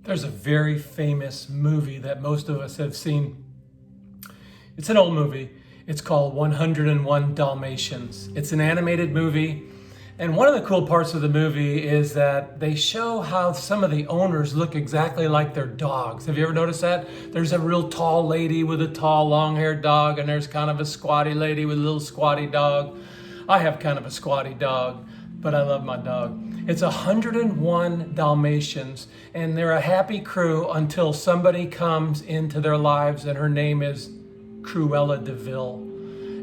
There's a very famous movie that most of us have seen. It's an old movie. It's called 101 Dalmatians. It's an animated movie. And one of the cool parts of the movie is that they show how some of the owners look exactly like their dogs. Have you ever noticed that? There's a real tall lady with a tall long-haired dog, and there's kind of a squatty lady with a little squatty dog. I have kind of a squatty dog, but I love my dog. It's 101 Dalmatians, and they're a happy crew until somebody comes into their lives, and her name is Cruella de Vil.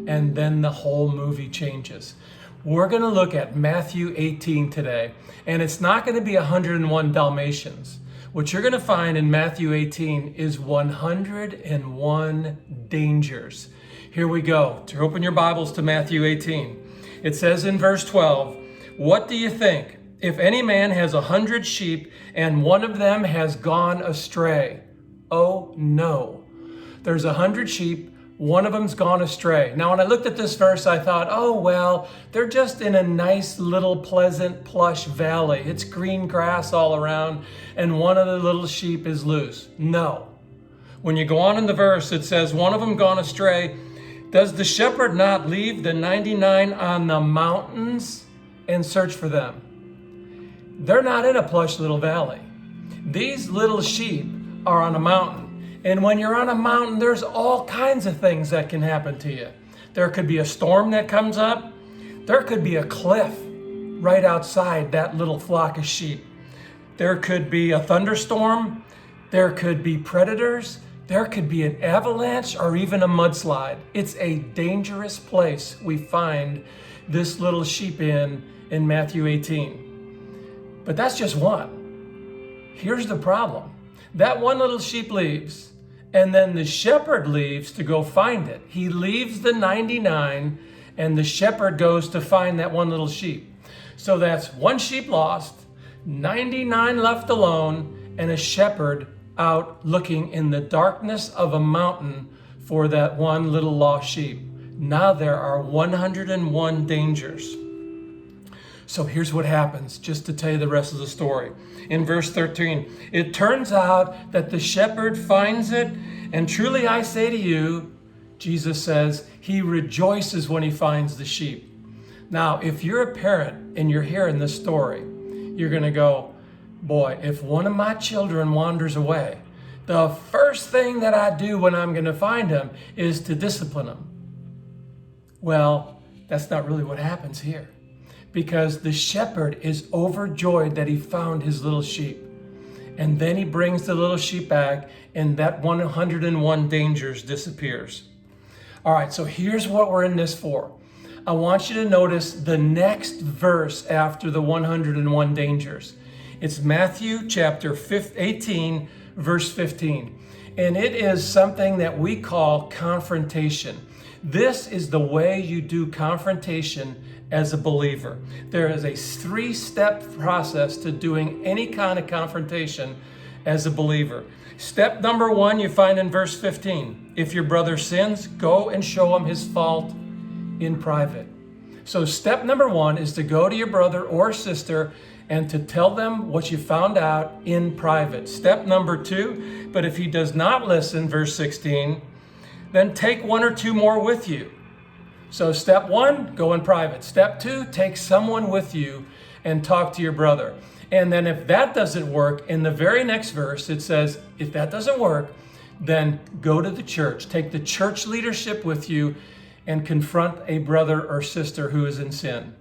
And then the whole movie changes. We're going to look at Matthew 18 today, and it's not going to be 101 Dalmatians. What you're going to find in Matthew 18 is 101 dangers. Here we go. To open your Bibles to Matthew 18. It says in verse 12, "What do you think? If any man has 100 sheep and one of them has gone astray?" Oh no. There's 100 sheep, one of them's gone astray. Now when I looked at this verse, I thought, oh well, they're just in a nice little pleasant plush valley. It's green grass all around and one of the little sheep is loose. No. When you go on in the verse, it says one of them gone astray. Does the shepherd not leave the 99 on the mountains and search for them? They're not in a plush little valley. These little sheep are on a mountain. And when you're on a mountain, there's all kinds of things that can happen to you. There could be a storm that comes up. There could be a cliff right outside that little flock of sheep. There could be a thunderstorm. There could be predators. There could be an avalanche or even a mudslide. It's a dangerous place we find this little sheep in Matthew 18. But that's just one. Here's the problem. That one little sheep leaves, and then the shepherd leaves to go find it. He leaves the 99, and the shepherd goes to find that one little sheep. So that's one sheep lost, 99 left alone, and a shepherd out looking in the darkness of a mountain for that one little lost sheep. Now there are 101 dangers. So here's what happens, just to tell you the rest of the story. In verse 13, it turns out that the shepherd finds it, and truly I say to you, Jesus says, he rejoices when he finds the sheep. Now, if you're a parent and you're hearing this story, you're going to go, boy, if one of my children wanders away, the first thing that I do when I'm going to find him is to discipline him. Well, that's not really what happens here. Because the shepherd is overjoyed that he found his little sheep. And then he brings the little sheep back, and that 101 dangers disappears. All right, so here's what we're in this for. I want you to notice the next verse after the 101 dangers. It's Matthew chapter 18, verse 15. And it is something that we call confrontation. This is the way you do confrontation as a believer. There is a 3-step process to doing any kind of confrontation as a believer. Step number 1, you find in verse 15. If your brother sins, go and show him his fault in private. So step number 1 is to go to your brother or sister and to tell them what you found out in private. Step number 2, but if he does not listen, verse 16, then take 1 or 2 more with you. So step 1, go in private. Step 2, take someone with you and talk to your brother. And then if that doesn't work, in the very next verse, it says, if that doesn't work, then go to the church. Take the church leadership with you and confront a brother or sister who is in sin.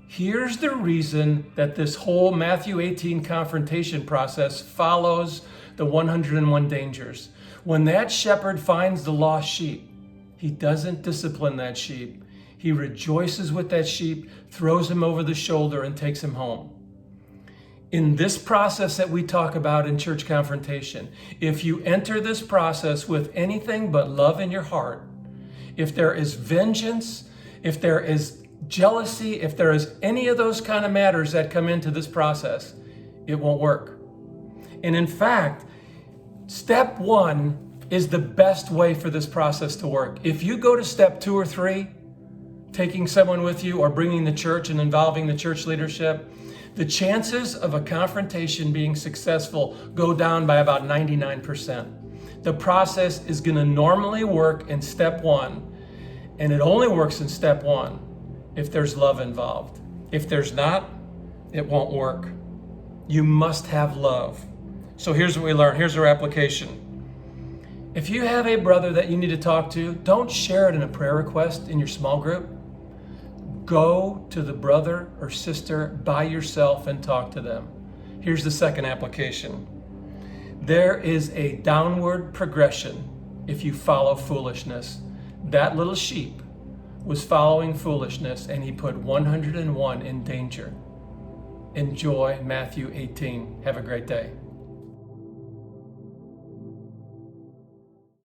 Here's the reason that this whole Matthew 18 confrontation process follows the 101 dangers. When that shepherd finds the lost sheep, he doesn't discipline that sheep. He rejoices with that sheep, throws him over the shoulder, and takes him home. In this process that we talk about in church confrontation, if you enter this process with anything but love in your heart, if there is vengeance, if there is jealousy, if there is any of those kind of matters that come into this process, it won't work. And in fact, step 1 is the best way for this process to work. If you go to step 2 or 3, taking someone with you or bringing the church and involving the church leadership, The chances of a confrontation being successful go down by about 99%. The process is going to normally work in step one, and it only works in step one if there's love involved. If there's not, it won't work. You must have love. So here's what we learn. Here's our application. If you have a brother that you need to talk to, don't share it in a prayer request in your small group. Go to the brother or sister by yourself and talk to them. Here's the second application. There is a downward progression if you follow foolishness. That little sheep was following foolishness, and he put 101 in danger. Enjoy Matthew 18. Have a great day.